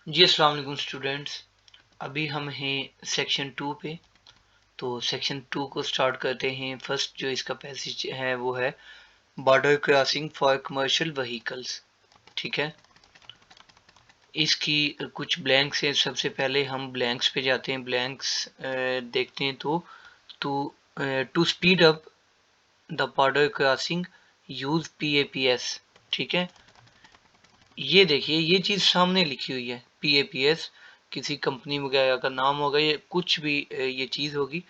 जी अस्सलाम वालेकुम स्टूडेंट्स। अभी हम हैं सेक्शन 2 पे। तो सेक्शन 2 को स्टार्ट करते हैं। फर्स्ट जो इसका पैसेज है वो है border crossing for commercial vehicles. ठीक है, इसकी कुछ ब्लैंक्स है। सबसे पहले हम ब्लैंक्स पे जाते हैं। ब्लैंक्स देखते हैं तो to speed up the border crossing use PAPS। ठीक है, ये देखिए ये चीज़ सामने लिखी हुई है PAPS। किसी कंपनी वगैरह का नाम होगा, ये कुछ भी ये चीज़ होगी।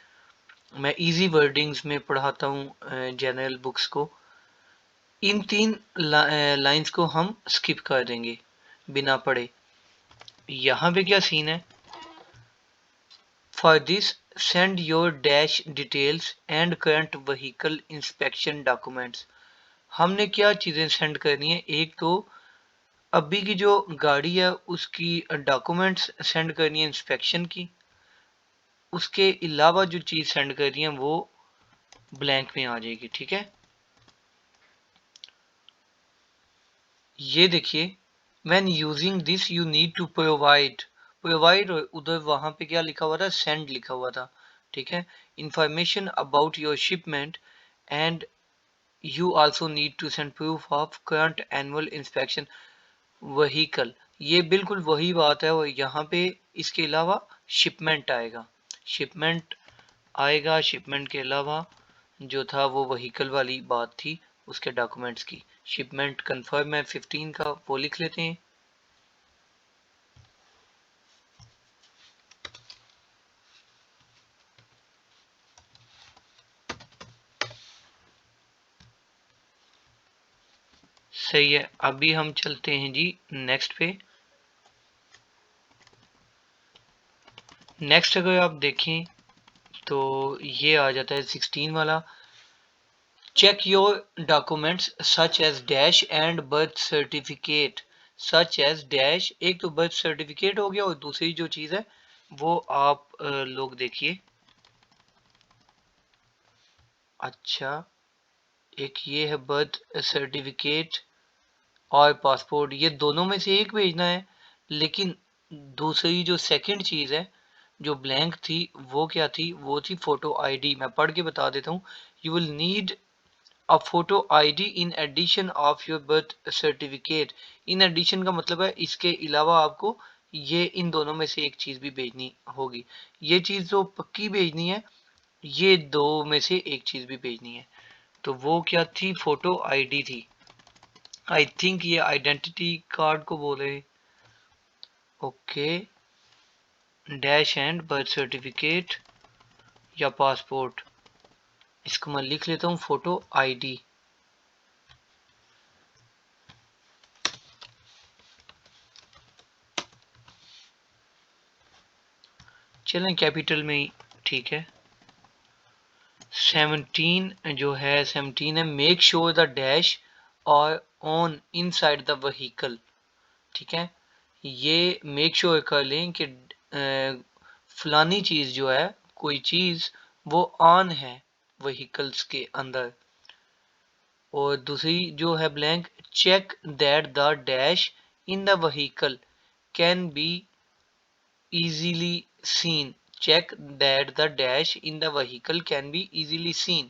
मैं इजी वर्डिंग्स में पढ़ाता हूँ जनरल बुक्स को। इन तीन लाइंस को हम स्किप कर देंगे बिना पढ़े। यहाँ पे क्या सीन है? For this send your dash details and current vehicle inspection documents. हमने क्या चीज़ें सेंड करनी है? एक तो अभी की जो गाड़ी है उसकी डॉक्यूमेंट्स सेंड करनी है इंस्पेक्शन की। उसके अलावा जो चीज़ सेंड करनी है वो ब्लैंक में आ जाएगी। ठीक है, ये देखिए, when using this you need to provide उधर वहां पे क्या लिखा हुआ था? सेंड लिखा हुआ था। ठीक है, information about your shipment and you also need to send proof of current annual inspection vehicle. ये बिल्कुल वही बात है। और यहाँ पे इसके अलावा शिपमेंट आएगा। शिपमेंट आएगा। शिपमेंट के अलावा जो था वो व्हीकल वाली बात थी, उसके डॉक्यूमेंट्स की। शिपमेंट कंफर्म है 15 का, वो लिख लेते हैं। सही है, अभी हम चलते हैं जी नेक्स्ट पे। नेक्स्ट अगर आप देखें तो ये आ जाता है 16 वाला। Check your documents such as dash and birth certificate. Such as dash, एक तो बर्थ सर्टिफिकेट हो गया और दूसरी जो चीज़ है वो आप लोग देखिए। अच्छा, एक ये है बर्थ सर्टिफिकेट और पासपोर्ट, ये दोनों में से एक भेजना है। लेकिन दूसरी जो सेकंड चीज़ है जो ब्लैंक थी वो क्या थी? वो थी फोटो आईडी। मैं पढ़ के बता देता हूँ। You will need a photo ID in addition of your birth certificate. In addition का मतलब है इसके अलावा आपको ये इन दोनों में से एक चीज़ भी भेजनी होगी। ये चीज़ जो पक्की भेजनी है, ये दो में से एक चीज़ भी भेजनी है। तो वो क्या थी? फोटो आईडी थी। आई थिंक ये आइडेंटिटी कार्ड को बोले। Okay, dash and birth certificate या पासपोर्ट, इसको मैं लिख लेता हूँ फोटो आईडी। चलें कैपिटल में ही, ठीक है। 17 जो है 17 है, मेक श्योर द डैश और ऑन इनसाइड द व्हीकल। ठीक है, ये मेक श्योर कर लें कि फलानी चीज़ जो है, कोई चीज़ वो ऑन है व्हीकल्स के अंदर। और दूसरी जो है blank, check that the dash in the vehicle can be easily seen। check that the dash in the vehicle can be easily seen।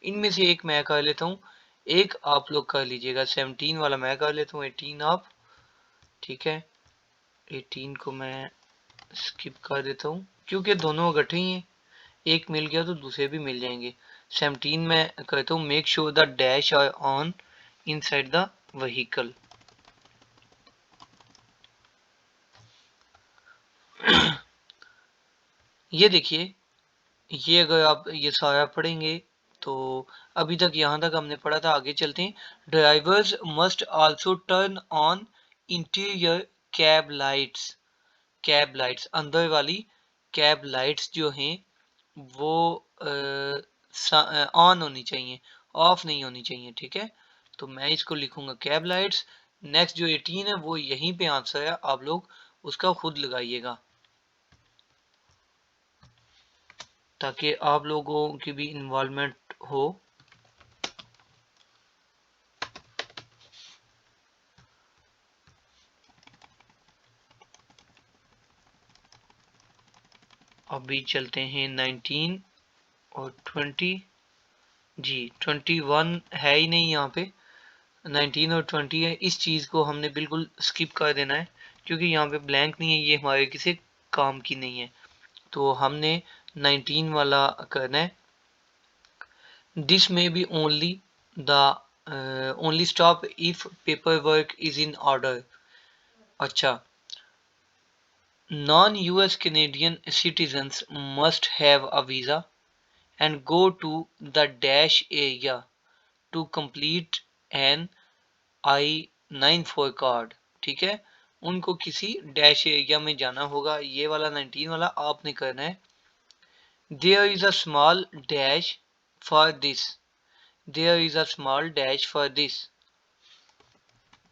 इनमें से एक मैं कर लेता हूँ, एक आप लोग कर लीजिएगा। 17 वाला मैं कर लेता हूँ, 18 आप। ठीक है, 18 को मैं स्किप कर देता हूँ क्योंकि दोनों इकट्ठे ही हैं। एक मिल गया तो दूसरे भी मिल जाएंगे। 17 में कहता हूँ make sure the dash are on inside the vehicle. ये देखिए, ये अगर आप ये सारा पढ़ेंगे तो अभी तक यहाँ तक हमने पढ़ा था। आगे चलते हैं। Drivers must also turn on interior cab lights. Cab lights, अंदर वाली कैब लाइट्स जो हैं वो ऑन होनी चाहिए, ऑफ नहीं होनी चाहिए। ठीक है, तो मैं इसको लिखूंगा कैब लाइट्स। नेक्स्ट जो 18 है वो यहीं पे आंसर है, आप लोग उसका खुद लगाइएगा ताकि आप लोगों की भी इन्वॉल्वमेंट हो। अभी चलते हैं 19 और 20। जी 21 है ही नहीं यहाँ पे, 19 और 20 है। इस चीज़ को हमने बिल्कुल स्किप कर देना है क्योंकि यहाँ पे ब्लैंक नहीं है, ये हमारे किसी काम की नहीं है। तो हमने 19 वाला करना है। दिस में B only the only stop if paper work is in order. अच्छा, non US Canadian citizens must have a visa and go to the dash area to complete an I-94 card। ठीक है, उनको किसी dash area में जाना होगा। ये वाला 19 वाला आपने करना है। There is a small dash for this। There is a small dash for this।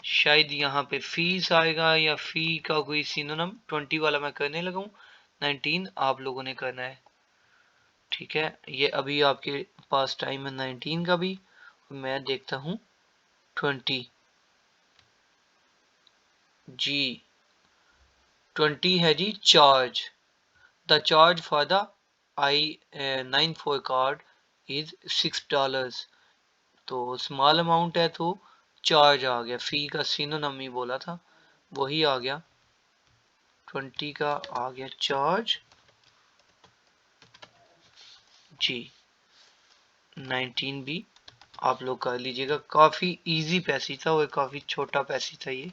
शायद यहाँ पे फीस आएगा या फी का कोई सिनोनिम। 20 वाला मैं करने लगा हूँ, 19 आप लोगों ने करना है। ठीक है, ये अभी आपके पास टाइम है 19 का भी। मैं देखता हूँ 20। जी 20 है जी charge. The charge for the I-94 card is $6। तो स्मॉल अमाउंट है तो चार्ज आ गया, फी का सिनोनिम ही बोला था वही आ गया। 20 का आ गया चार्ज जी। 19 भी आप लोग कर लीजिएगा, काफी इजी पैसेज था और काफी छोटा पैसेज था ये।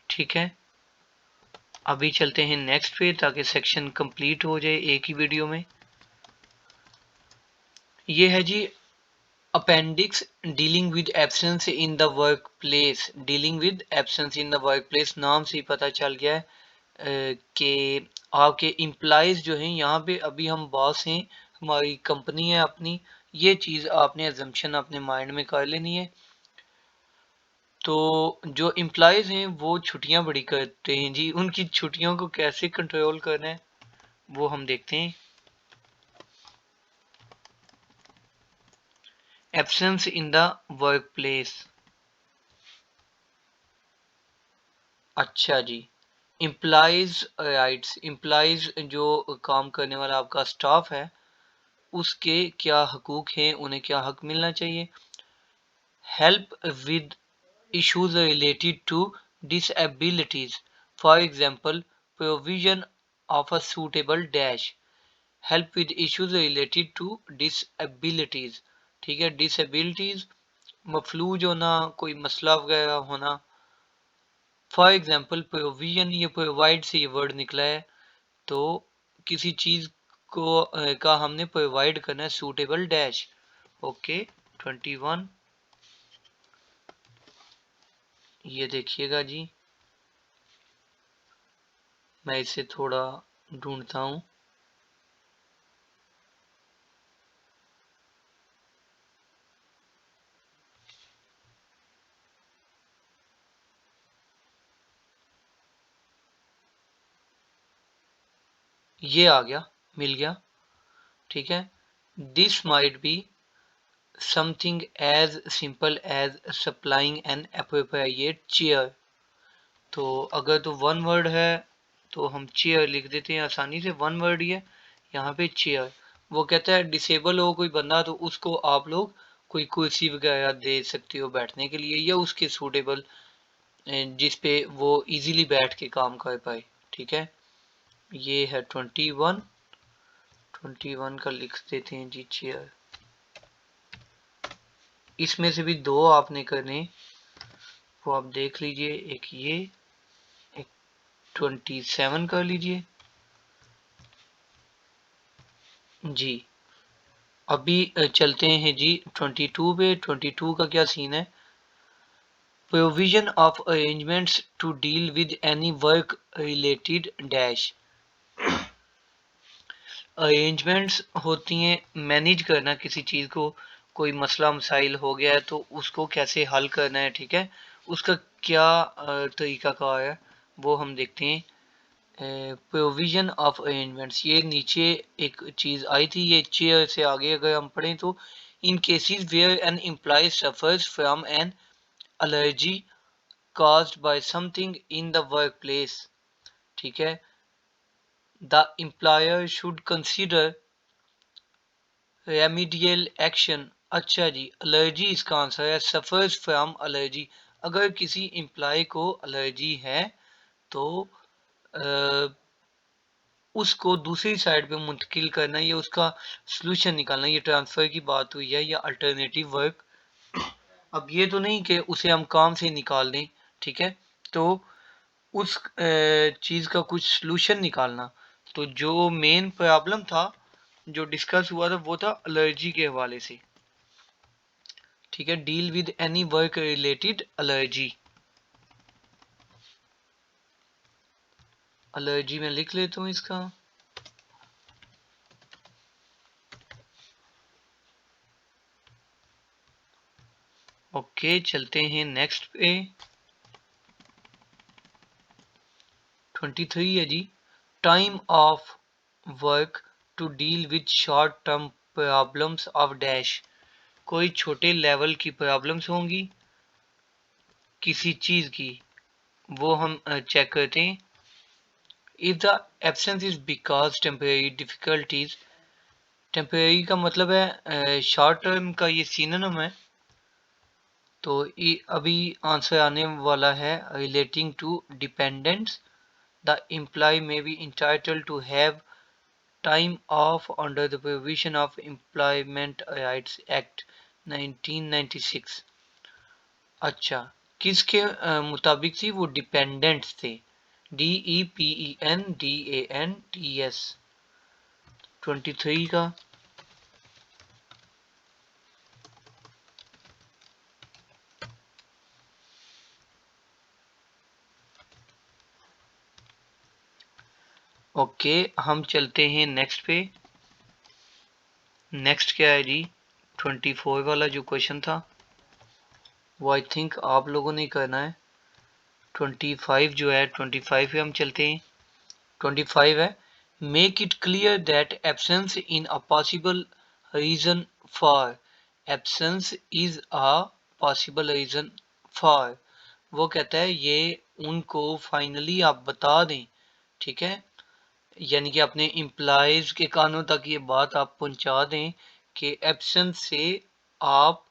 ठीक है, अभी चलते हैं नेक्स्ट पे ताकि सेक्शन कंप्लीट हो जाए एक ही वीडियो में। ये है जी appendix dealing with absence in the work place. Dealing with absence in the work place नाम से ही पता चल गया है कि आपके इम्प्लाइज जो हैं यहाँ पे, अभी हम बॉस हैं, हमारी कंपनी है अपनी, ये चीज़ आपने एजम्पशन अपने माइंड में कर लेनी है। तो जो इम्प्लाइज हैं वो छुट्टियां बड़ी करते हैं जी, उनकी छुट्टियों को कैसे कंट्रोल करना है वो हम देखते हैं। Absence in the work place. अच्छा जी, इम्प्लाइज राइट्स। इम्प्लाइज जो काम करने वाला आपका स्टाफ है उसके क्या हकूक हैं, उन्हें क्या हक मिलना चाहिए। Help with issues related to disabilities, for example provision of a suitable dash। help with issues related to disabilities। ठीक है, disabilities मफलूज होना, कोई मसला वगैरह होना। फॉर एग्जाम्पल प्रोविजन, ये प्रोवाइड से ये वर्ड निकला है, तो किसी चीज को का हमने प्रोवाइड करना है सूटेबल डैश। ओके 21 ये देखिएगा जी, मैं इसे थोड़ा ढूंढता हूँ। ये आ गया, मिल गया। ठीक है, this might be something as simple as supplying an appropriate chair. तो अगर तो वन वर्ड है तो हम चेयर लिख देते हैं आसानी से, वन वर्ड ही है यहाँ पे चेयर। वो कहता है डिसेबल हो कोई बंदा तो उसको आप लोग कोई कुर्सी वगैरह दे सकते हो बैठने के लिए, या उसके सूटेबल जिस पे वो इजीली बैठ के काम कर पाए। ठीक है, ये है 21। 21 का लिख देते हैं जी चेयर। इसमें से भी दो आपने करने, वो आप देख लीजिए, एक ये, एक 27 कर लीजिए जी। अभी चलते हैं जी 22 पे। 22 का क्या सीन है। Provision of arrangements to deal with any work related dash. Arrangements होती हैं मैनेज करना किसी चीज़ को, कोई मसला मसाइल हो गया है तो उसको कैसे हल करना है। ठीक है, उसका क्या तरीकाकार है वो हम देखते हैं। प्रोविजन ऑफ अरेंजमेंट्स, ये नीचे एक चीज़ आई थी, ये चेयर से आगे अगर हम पढ़ें तो in cases where an employee suffers from an allergy caused by something in the workplace, ठीक है, the employer should consider remedial action। अच्छा जी, एलर्जी इसका आंसर है, suffers from allergy। अगर किसी एम्प्लॉय को एलर्जी है तो उसको दूसरी साइड पे मुंतकिल करना या उसका सलूशन निकालना, ये ट्रांसफर की बात हुई है या अल्टरनेटिव वर्क। अब ये तो नहीं कि उसे हम काम से निकाल दें, ठीक है, तो उस चीज़ का कुछ सलूशन निकालना। तो जो मेन प्रॉब्लम था जो डिस्कस हुआ था वो था एलर्जी के हवाले से, ठीक है, deal with any work related allergy. Allergy में लिख लेता हूँ इसका। ओके, चलते हैं नेक्स्ट पे। 23 है जी, time off work to deal with short term problems of dash. कोई छोटे लेवल की प्रॉब्लम्स होंगी किसी चीज की, वो हम चेक करते हैं। If the absence is because temporary difficulties, temporary का मतलब है शॉर्ट टर्म का ये सिनोनिम है, तो अभी आंसर आने वाला है relating to dependents. The employee may be entitled to have time off under the provision of Employment Rights Act 1996। अच्छा, किसके मुताबिक थी वो? डिपेंडेंट्स थे, DEPENDANTS। 23 का ओके, हम चलते हैं नेक्स्ट पे। नेक्स्ट क्या है जी? 24 वाला जो क्वेश्चन था वो आई थिंक आप लोगों ने करना है। 25 जो है, 25 पे हम चलते हैं। 25 है, make it clear that absence in a possible reason for. Absence is a possible reason for, वो कहता है ये उनको फाइनली आप बता दें, ठीक है, यानी कि अपने इम्प्लाइज के कानों तक ये बात आप पहुंचा दें कि एब्सेंस से आप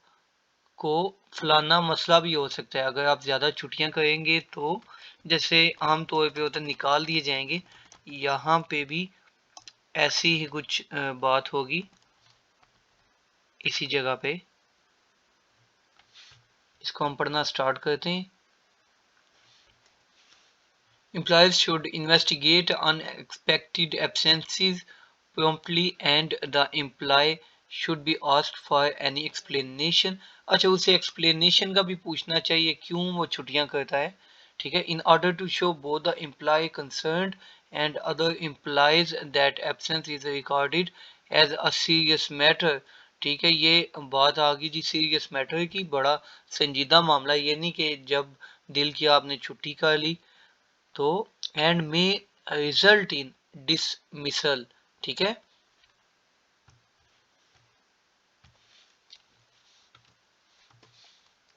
को फलाना मसला भी हो सकता है। अगर आप ज़्यादा छुट्टियां करेंगे तो जैसे आम तौर पे होता निकाल दिए जाएंगे, यहाँ पे भी ऐसी ही कुछ बात होगी इसी जगह पे। इसको हम पढ़ना स्टार्ट करते हैं। Employees should investigate unexpected absences promptly and the employee should be asked for any explanation। अच्छा, उसे explanation का भी पूछना चाहिए क्यों वो छुट्टियां करता है, ठीक है, in order to show both the employee concerned and other employees that absence is recorded as a serious matter। ठीक है, ये बात आ गई जी सीरियस मैटर की, बड़ा संजीदा मामला। ये नहीं कि जब दिल किया आपने छुट्टी कर ली, तो एंड में रिजल्ट इन डिसमिसल, ठीक है,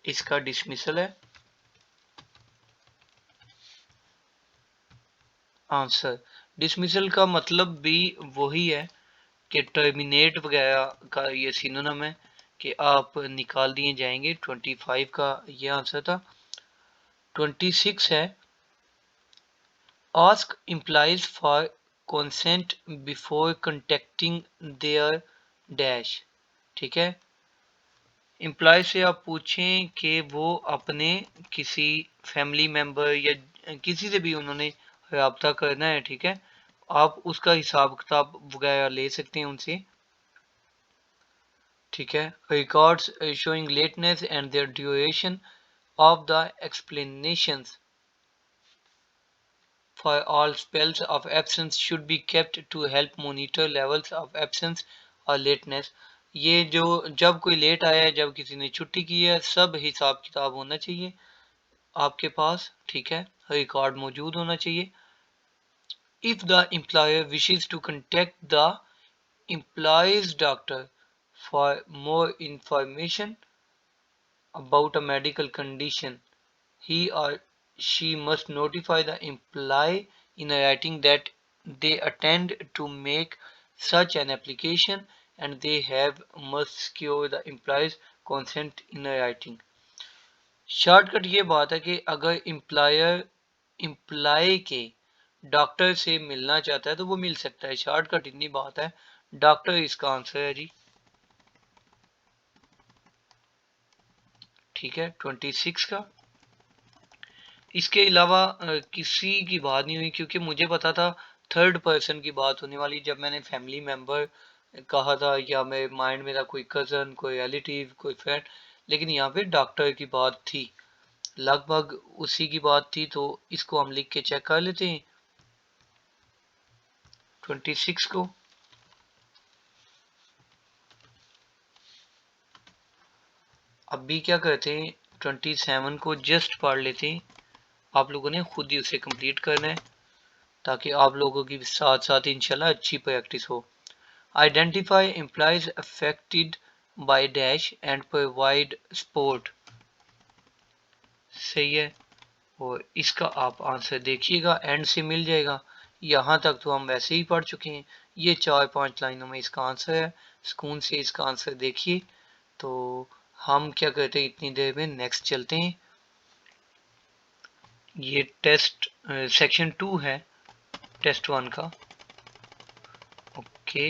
इसका डिसमिसल है आंसर। डिसमिसल का मतलब भी वही है कि टर्मिनेट वगैरह का ये सिनोनिम है कि आप निकाल दिए जाएंगे। 25 का ये आंसर था। 26 है, ask implies for consent before contacting their dash, ठीक है, एम्प्लॉय से आप पूछें कि वो अपने किसी फैमिली मेम्बर या किसी से भी उन्होंने रब्ता करना है, ठीक है, आप उसका हिसाब किताब वगैरह ले सकते हैं उनसे, ठीक है, records showing lateness and their duration of the explanations for all spells of absence should be kept to help monitor levels of absence or lateness। ये जो जब कोई लेट आया है, जब किसी ने छुट्टी की है, सब हिसाब किताब होना चाहिए आपके पास, ठीक है, रिकॉर्ड मौजूद होना चाहिए। If the employer wishes to contact the employee's doctor for more information about a medical condition, he or she must notify the employee in writing that they intend to make such an application, and they have must secure the employee's consent in writing. Shortcut ये बात है कि अगर employer employ के doctor से मिलना चाहता है तो वो मिल सकता है। शॉर्टकट इतनी बात है, डॉक्टर इसका आंसर है जी। ठीक है, 26 का। इसके अलावा किसी की बात नहीं हुई, क्योंकि मुझे पता था थर्ड पर्सन की बात होने वाली जब मैंने फैमिली मेंबर कहा था, या मेरे माइंड में था कोई कज़न, कोई रिलेटिव, कोई फ्रेंड, लेकिन यहाँ पे डॉक्टर की बात थी, लगभग उसी की बात थी, तो इसको हम लिख के चेक कर लेते हैं 26 को। अभी क्या करते हैं, 27 को जस्ट पढ़ लेते हैं। आप लोगों ने खुद ही उसे कंप्लीट करना है, ताकि आप लोगों की साथ साथ इंशाल्लाह अच्छी प्रैक्टिस हो। Identify employees affected by dash and provide support। सही है, और इसका आप आंसर देखिएगा, एंड से मिल जाएगा। यहाँ तक तो हम वैसे ही पढ़ चुके हैं, ये 4-5 लाइनों में इसका आंसर है। सुकून से इसका आंसर देखिए। तो हम क्या करते हैं, इतनी देर में नेक्स्ट चलते हैं। ये टेस्ट सेक्शन 2 है टेस्ट 1 का। ओके,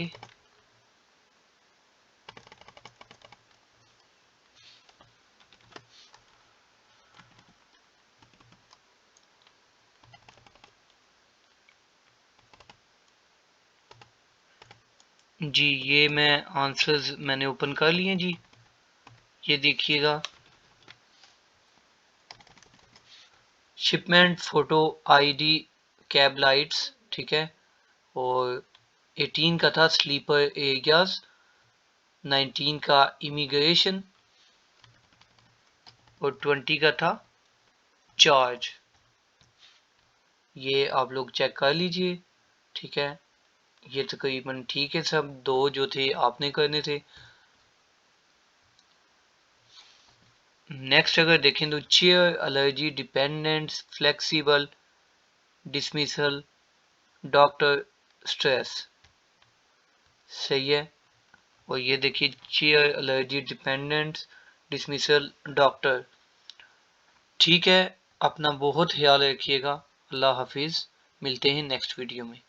जी ये मैं आंसर्स मैंने ओपन कर लिए जी। ये देखिएगा, shipment photo ID cab lights, ठीक है। और 18 का था स्लीपर एरियाज, 19 का इमिग्रेशन, और 20 का था चार्ज। ये आप लोग चेक कर लीजिए, ठीक है। ये तकरीबन ठीक है सब, दो जो थे आपने करने थे। नेक्स्ट अगर देखें तो chair allergy dependence flexible dismissal doctor stress, सही है। और ये देखिए chair allergy dependent dismissal doctor. ठीक है, अपना बहुत ख्याल रखिएगा। अल्लाह हाफिज़, मिलते हैं नेक्स्ट वीडियो में।